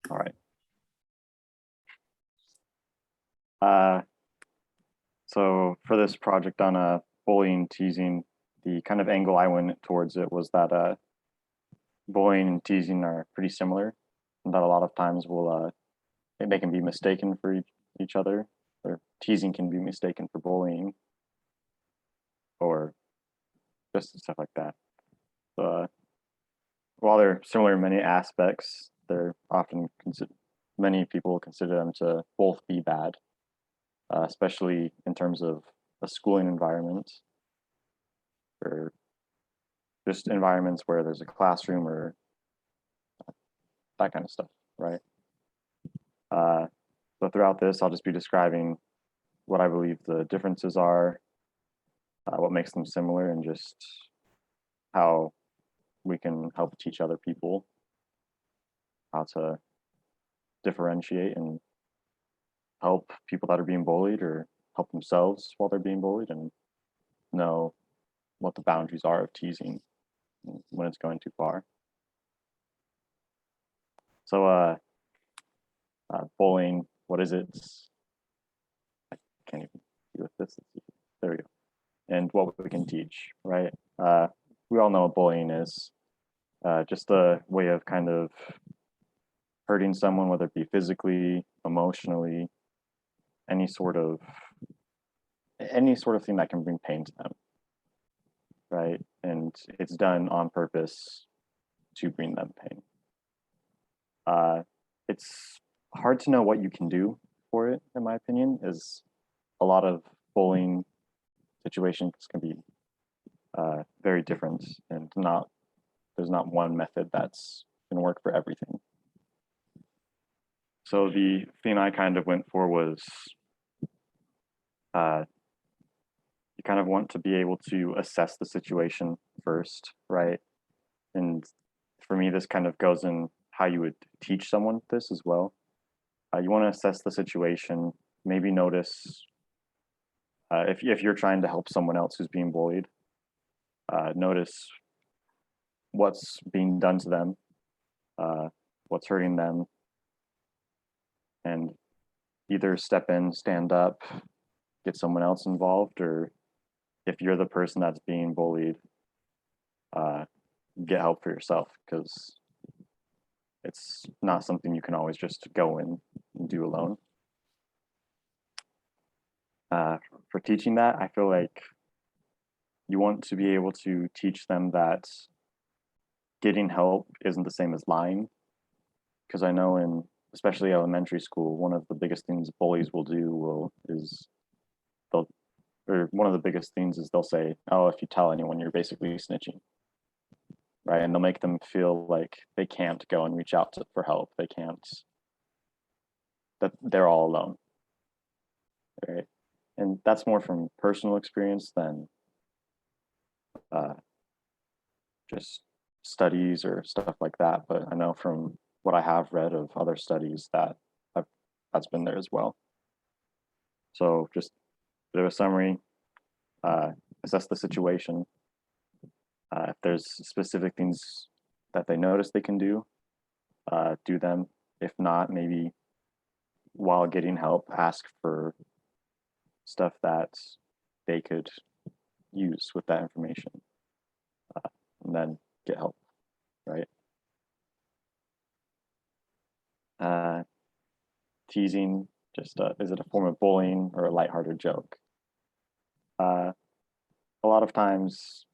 All right. Uh, so for this project on bullying, teasing, the kind of angle I went towards it was that bullying and teasing are pretty similar, and that a lot of times they can be mistaken for each other, or teasing can be mistaken for bullying, or just stuff like that. Uh, while they're similar in many aspects, they're often many people consider them to both be bad, especially in terms of a schooling environment or just environments where there's a classroom or that kind of stuff, right? Uh, so throughout this, I'll just be describing what I believe the differences are, what makes them similar, and just how we can help teach other people how to differentiate and help people that are being bullied or help themselves while they're being bullied and know what the boundaries are of teasing when it's going too far. So, bullying, what is it? I can't even see with this. There we go. And what we can teach, right? We all know what bullying is. Just a way of kind of hurting someone, whether it be physically, emotionally, any sort of thing that can bring pain to them, right? And it's done on purpose to bring them pain. It's hard to know what you can do for it, in my opinion, is a lot of bullying situations can be very different and there's not one method that's going to work for everything. So the thing I kind of went for was you kind of want to be able to assess the situation first, right? And for me, this kind of goes in how you would teach someone this as well. You want to assess the situation, maybe notice if you're trying to help someone else who's being bullied, notice what's being done to them, what's hurting them, and either step in, stand up, get someone else involved, or if you're the person that's being bullied, get help for yourself because it's not something you can always just go in and do alone. For teaching that, I feel like you want to be able to teach them that getting help isn't the same as lying. Because I know in especially elementary school, one of the biggest things bullies will do is they'll or one of the biggest things is they'll say, "Oh, if you tell anyone, you're basically snitching," right? And they'll make them feel like they can't go and reach out for help. They can't that they're all alone, right? And that's more from personal experience than uh, just studies or stuff like that. But I know from what I have read of other studies that that's been there as well. So just a bit of a summary, assess the situation. If there's specific things that they notice they can do them. If not, maybe while getting help, ask for stuff that they could use with that information, and then get help, right? Uh, Teasing, just is it a form of bullying or a lighthearted joke? Uh, a lot of times,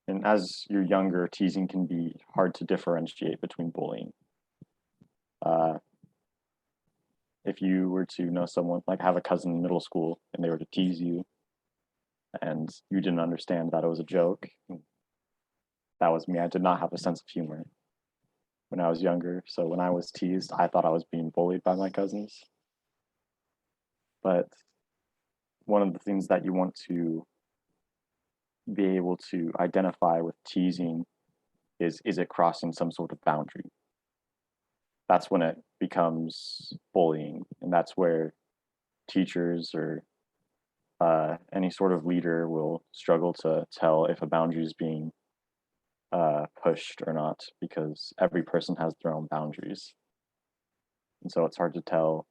and as you're younger, teasing can be hard to differentiate between bullying. Uh, if you were to know someone, like have a cousin in middle school, and they were to tease you, and you didn't understand that it was a joke, that was me. I did not have a sense of humor when I was younger. So when I was teased, I thought I was being bullied by my cousins. But one of the things that you want to be able to identify with teasing is it crossing some sort of boundary? That's when it becomes bullying, and that's where teachers or any sort of leader will struggle to tell if a boundary is being pushed or not because every person has their own boundaries. And so it's hard to tell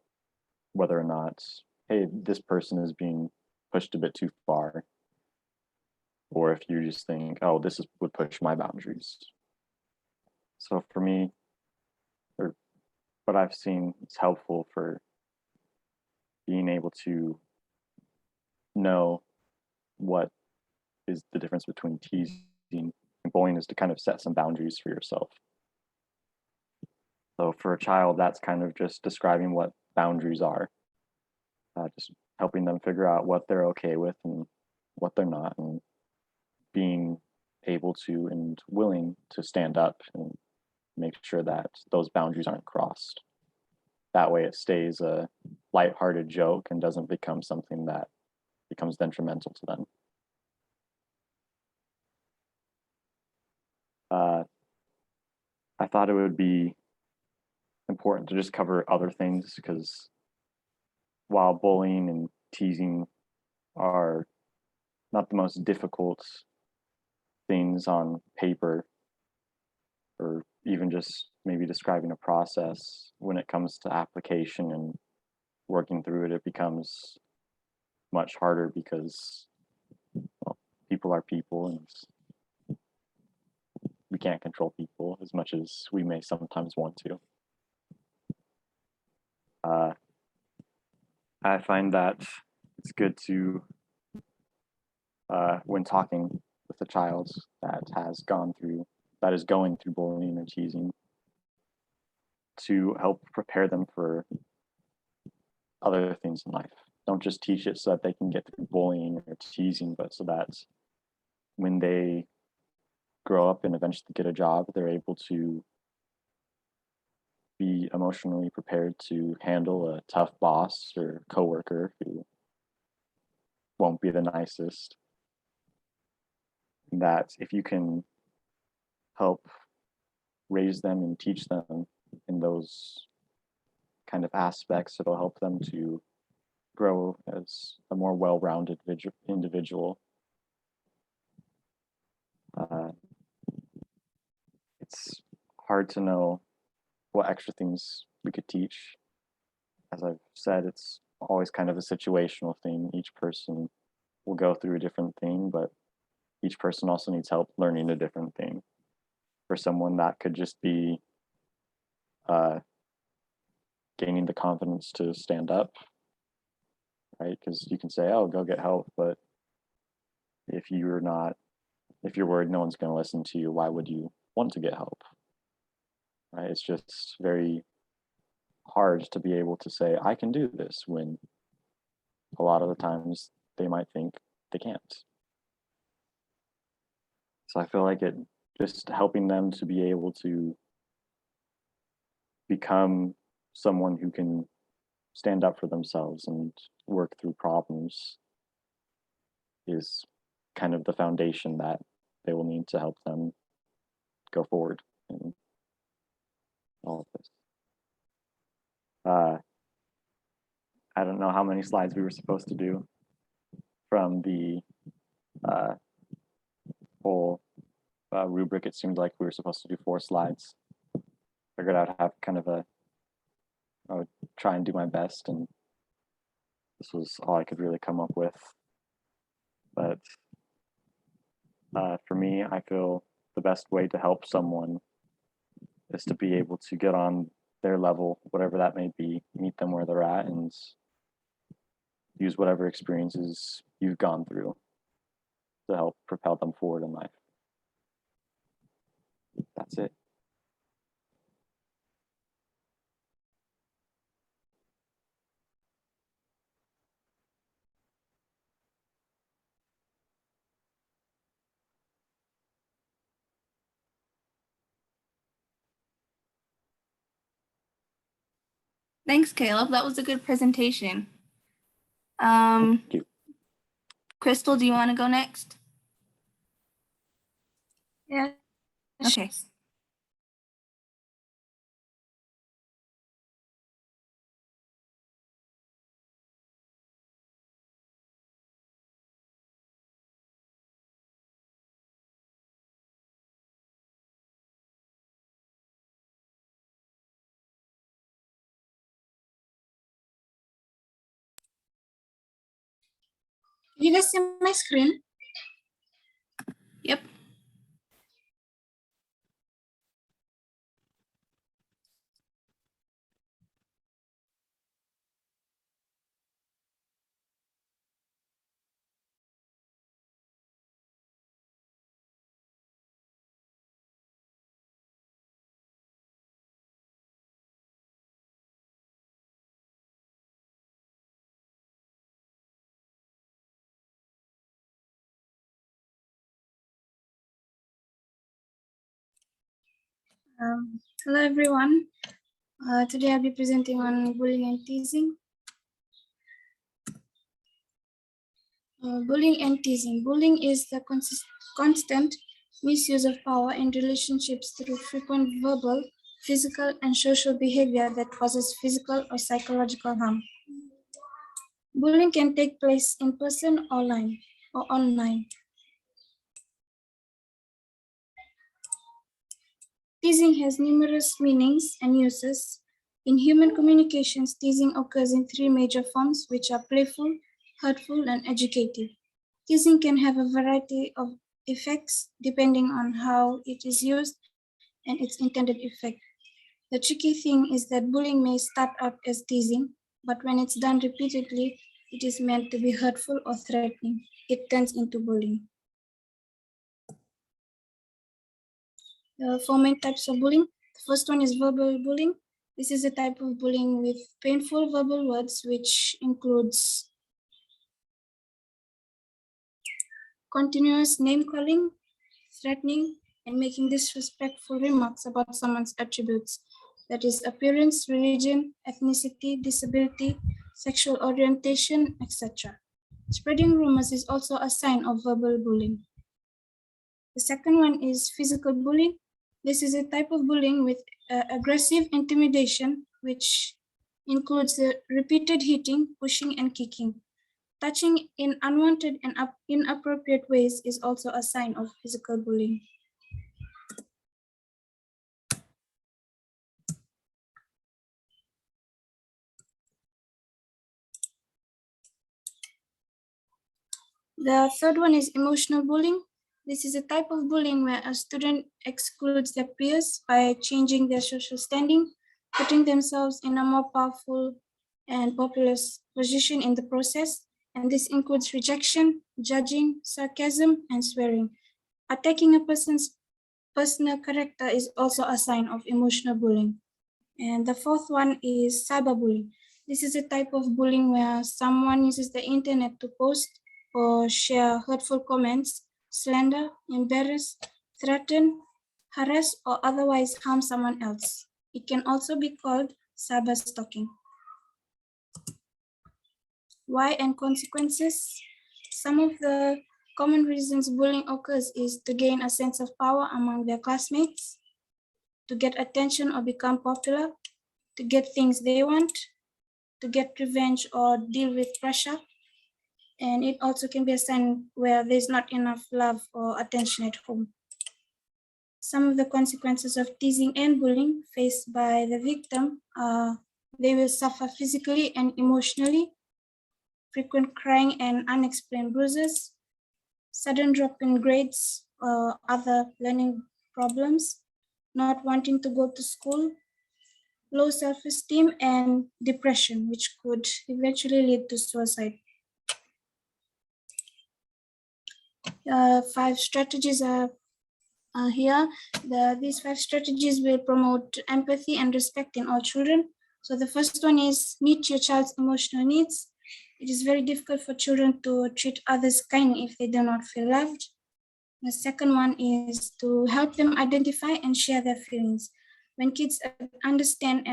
whether or not, hey, this person is being pushed a bit too far, or if you just think, oh, would push my boundaries. So for me, or what I've seen is helpful for being able to know what is the difference between teasing and bullying is to kind of set some boundaries for yourself. So for a child, that's kind of just describing what boundaries are, just helping them figure out what they're okay with and what they're not, and being able to and willing to stand up and make sure that those boundaries aren't crossed. That way it stays a lighthearted joke and doesn't become something that becomes detrimental to them. Uh, I thought it would be important to just cover other things because while bullying and teasing are not the most difficult things on paper, or even just maybe describing a process, when it comes to application and working through it, it becomes much harder because, well, people are people and we can't control people as much as we may sometimes want to. I find that it's good to, when talking with a child that is going through bullying or teasing, to help prepare them for other things in life. Don't just teach it so that they can get through bullying or teasing, but so that when they grow up and eventually get a job, they're able to be emotionally prepared to handle a tough boss or coworker who won't be the nicest. And that if you can help raise them and teach them in those kind of aspects, it'll help them to grow as a more well-rounded individual. Uh, it's hard to know what extra things we could teach. As I've said, it's always kind of a situational thing. Each person will go through a different thing, but each person also needs help learning a different thing. For someone, that could just be uh, gaining the confidence to stand up, right? Because you can say, "Oh, go get help," but if you're not, if you're worried no one's going to listen to you, why would you want to get help? Right? It's just very hard to be able to say, "I can do this," when a lot of the times they might think they can't. So I feel like it just helping them to be able to become someone who can stand up for themselves and work through problems is kind of the foundation that they will need to help them go forward in all of this. Uh, I don't know how many slides we were supposed to do from the uh, whole rubric. It seemed like we were supposed to do 4 slides. Figured I'd have kind of I would try and do my best, and this was all I could really come up with. But for me, I feel the best way to help someone is to be able to get on their level, whatever that may be, meet them where they're at, and use whatever experiences you've gone through to help propel them forward in life. That's it. Thanks, Caleb. That was a good presentation. Thank you. Crystal, do you want to go next? Yeah. Okay. You guys see my screen? Yep. Hello everyone. Today I'll be presenting on bullying and teasing. Bullying and teasing. Bullying is the constant misuse of power in relationships through frequent verbal, physical, and social behavior that causes physical or psychological harm. Bullying can take place in person or online. Teasing has numerous meanings and uses. In human communications, teasing occurs in three major forms, which are playful, hurtful, and educative. Teasing can have a variety of effects depending on how it is used and its intended effect. The tricky thing is that bullying may start out as teasing, but when it's done repeatedly, it is meant to be hurtful or threatening. It turns into bullying. The four main types of bullying. The first one is verbal bullying. This is a type of bullying with painful verbal words, which includes continuous name calling, threatening, and making disrespectful remarks about someone's attributes, that is, appearance, religion, ethnicity, disability, sexual orientation, etc. Spreading rumors is also a sign of verbal bullying. The second one is physical bullying. This is a type of bullying with aggressive intimidation, which includes repeated hitting, pushing, and kicking. Touching in unwanted and inappropriate ways is also a sign of physical bullying. The third one is emotional bullying. This is a type of bullying where a student excludes their peers by changing their social standing, putting themselves in a more powerful and populous position in the process. And this includes rejection, judging, sarcasm, and swearing. Attacking a person's personal character is also a sign of emotional bullying. And the fourth one is cyberbullying. This is a type of bullying where someone uses the internet to post or share hurtful comments, slander, embarrass, threaten, harass, or otherwise harm someone else. It can also be called cyberstalking. Why and consequences? Some of the common reasons bullying occurs is to gain a sense of power among their classmates, to get attention or become popular, to get things they want, to get revenge or deal with pressure. And it also can be a sign where there's not enough love or attention at home. Some of the consequences of teasing and bullying faced by the victim are they will suffer physically and emotionally, frequent crying and unexplained bruises, sudden drop in grades or other learning problems, not wanting to go to school, low self-esteem, and depression, which could eventually lead to suicide. 5 strategies are here. These 5 strategies will promote empathy and respect in all children. So the first one is meet your child's emotional needs. It is very difficult for children to treat others kindly if they do not feel loved. The second one is to help them identify and share their feelings. When kids understand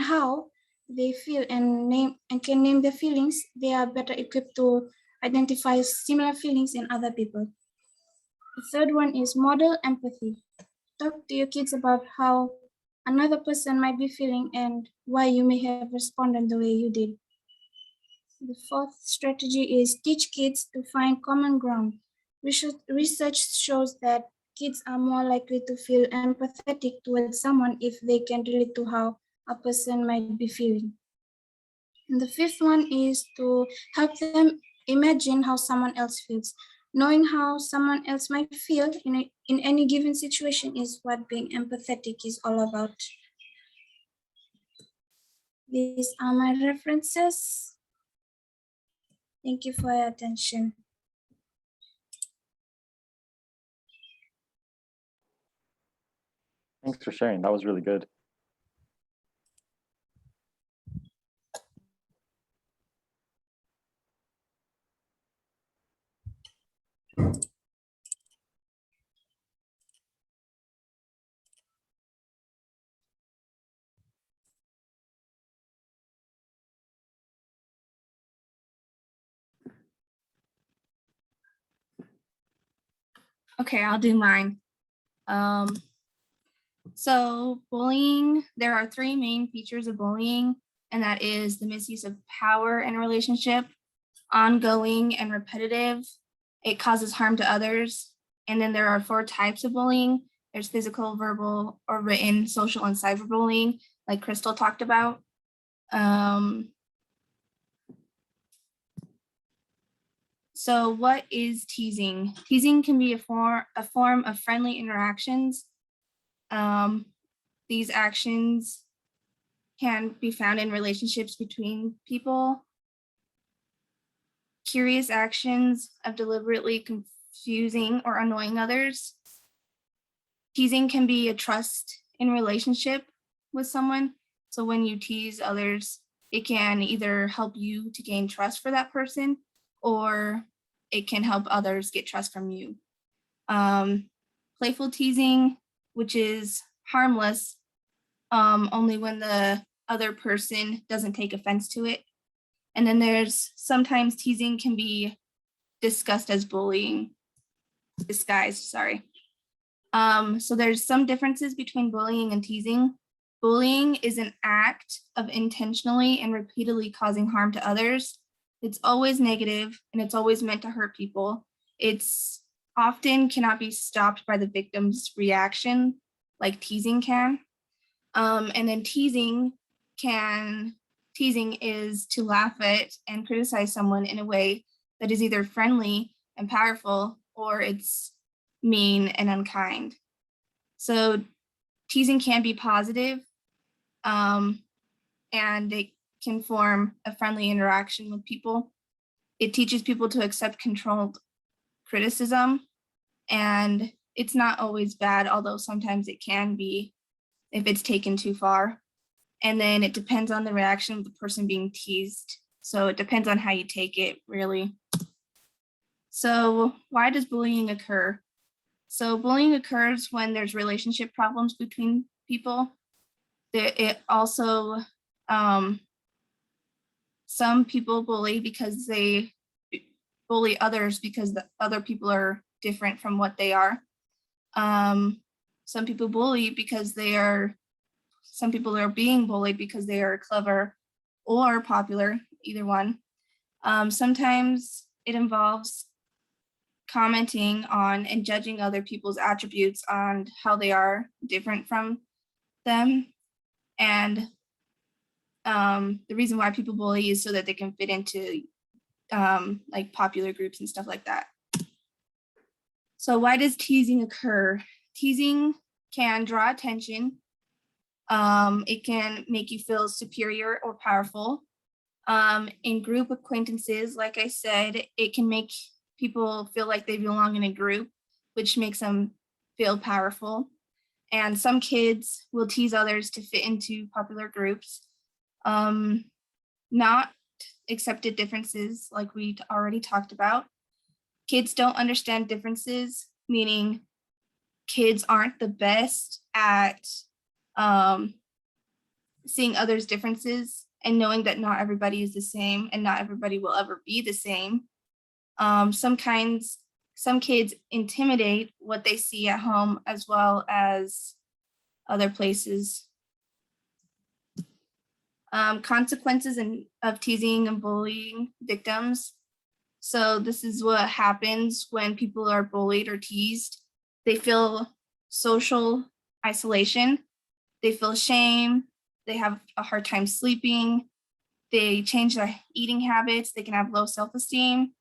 how they feel and can name their feelings, they are better equipped to identify similar feelings in other people. The third one is model empathy. Talk to your kids about how another person might be feeling and why you may have responded the way you did. The fourth strategy is teach kids to find common ground. Research shows that kids are more likely to feel empathetic towards someone if they can relate to how a person might be feeling. And the fifth one is to help them imagine how someone else feels. Knowing how someone else might feel in any given situation is what being empathetic is all about. These are my references. Thank you for your attention. Thanks for sharing. That was really good. Okay, I'll do mine. So bullying, there are three main features of bullying, and that is the misuse of power in a relationship, ongoing and repetitive, it causes harm to others. And then there are 4 types of bullying. There's physical, verbal, or written, social, and cyberbullying, like Crystal talked about. So what is teasing? Teasing can be a form of friendly interactions. These actions can be found in relationships between people. Curious actions of deliberately confusing or annoying others. Teasing can be a trust in relationship with someone. So when you tease others, it can either help you to gain trust for that person, or it can help others get trust from you. Playful teasing, which is harmless, only when the other person doesn't take offense to it. And then there's sometimes teasing can be discussed as bullying, disguised, sorry. So there's some differences between bullying and teasing. Bullying is an act of intentionally and repeatedly causing harm to others. It's always negative and it's always meant to hurt people. It's often cannot be stopped by the victim's reaction, like teasing can. And then teasing is to laugh at and criticize someone in a way that is either friendly and powerful, or it's mean and unkind. So teasing can be positive, and it can form a friendly interaction with people. It teaches people to accept controlled criticism, and it's not always bad, although sometimes it can be if it's taken too far. And then it depends on the reaction of the person being teased. So it depends on how you take it, really. So why does bullying occur? So bullying occurs when there's relationship problems between people. It also, some people bully because they bully others because the other people are different from what they are. Some people bully because some people are being bullied because they are clever or popular, either one. Sometimes it involves commenting on and judging other people's attributes on how they are different from them. And the reason why people bully is so that they can fit into like popular groups and stuff like that. So why does teasing occur? Teasing can draw attention. It can make you feel superior or powerful. In group acquaintances, like I said, it can make people feel like they belong in a group, which makes them feel powerful. And some kids will tease others to fit into popular groups. Not accepted differences, like we already talked about. Kids don't understand differences, meaning kids aren't the best at seeing others' differences and knowing that not everybody is the same and not everybody will ever be the same. Some kids intimidate what they see at home as well as other places. Consequences of teasing and bullying victims. So this is what happens when people are bullied or teased. They feel social isolation. They feel shame. They have a hard time sleeping. they change their eating habits, they can have low self-esteem,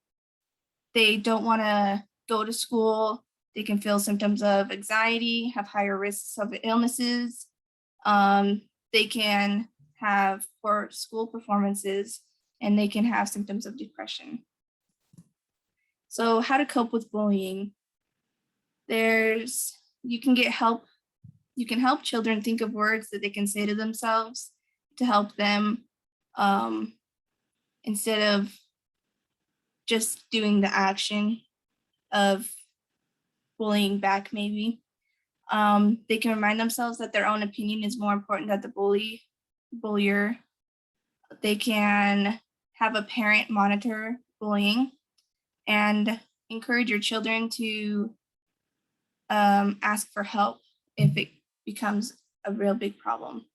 they don't want to go to school, they can feel symptoms of anxiety, have higher risks of illnesses, they can have poor school performances, and they can have symptoms of depression. So how to cope with bullying? You can help children think of words that they can say to themselves to help them, instead of just doing the action of bullying back maybe. They can remind themselves that their own opinion is more important than the bullier. They can have a parent monitor bullying and encourage your children to ask for help if it becomes a real big problem.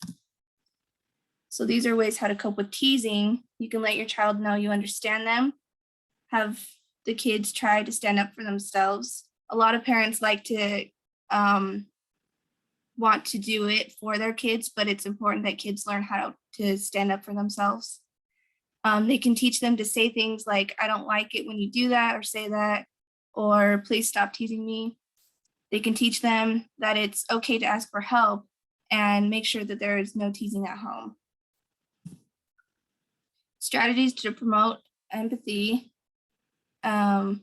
So these are ways how to cope with teasing. You can let your child know you understand them. Have the kids try to stand up for themselves. A lot of parents like to want to do it for their kids, but it's important that kids learn how to stand up for themselves. They can teach them to say things like, I don't like it when you do that, or say that, or please stop teasing me. They can teach them that it's okay to ask for help and make sure that there is no teasing at home. Strategies to promote empathy and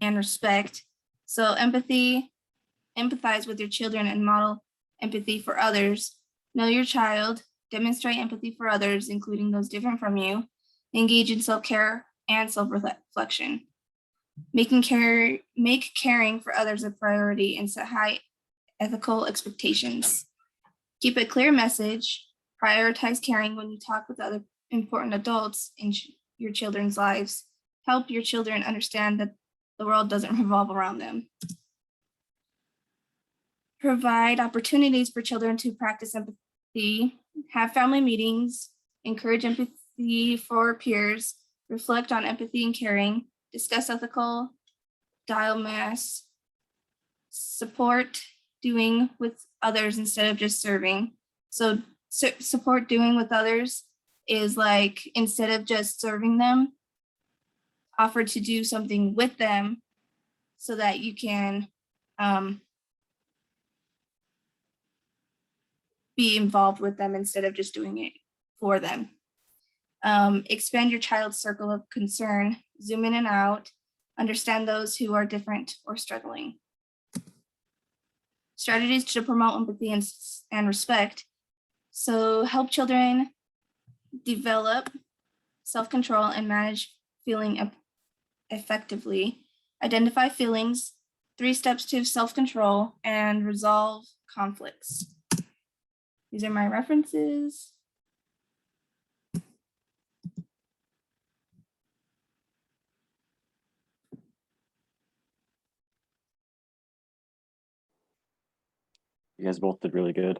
respect. So empathize with your children and model empathy for others. Know your child, demonstrate empathy for others, including those different from you. Engage in self-care and self-reflection. Make caring for others a priority and set high ethical expectations. Keep a clear message. Prioritize caring when you talk with other important adults in your children's lives. Help your children understand that the world doesn't revolve around them. Provide opportunities for children to practice empathy. Have family meetings. Encourage empathy for peers. Reflect on empathy and caring. Discuss ethical dilemmas. Support doing with others instead of just serving. So support doing with others is like, instead of just serving them, offer to do something with them so that you can be involved with them instead of just doing it for them. Expand your child's circle of concern, zoom in and out, understand those who are different or struggling. Strategies to promote empathy and respect. So help children develop self-control and manage feeling effectively. Identify feelings, 3 steps to self-control, and resolve conflicts. These are my references. You guys both did really good.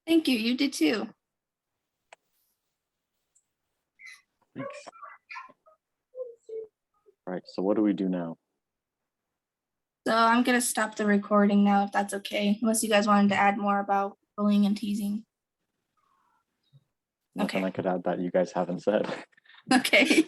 Thank you. You did too. Thanks. All right, so what do we do now? So I'm going to stop the recording now, if that's okay, unless you guys wanted to add more about bullying and teasing. Nothing Okay. I could add that you guys haven't said. Okay.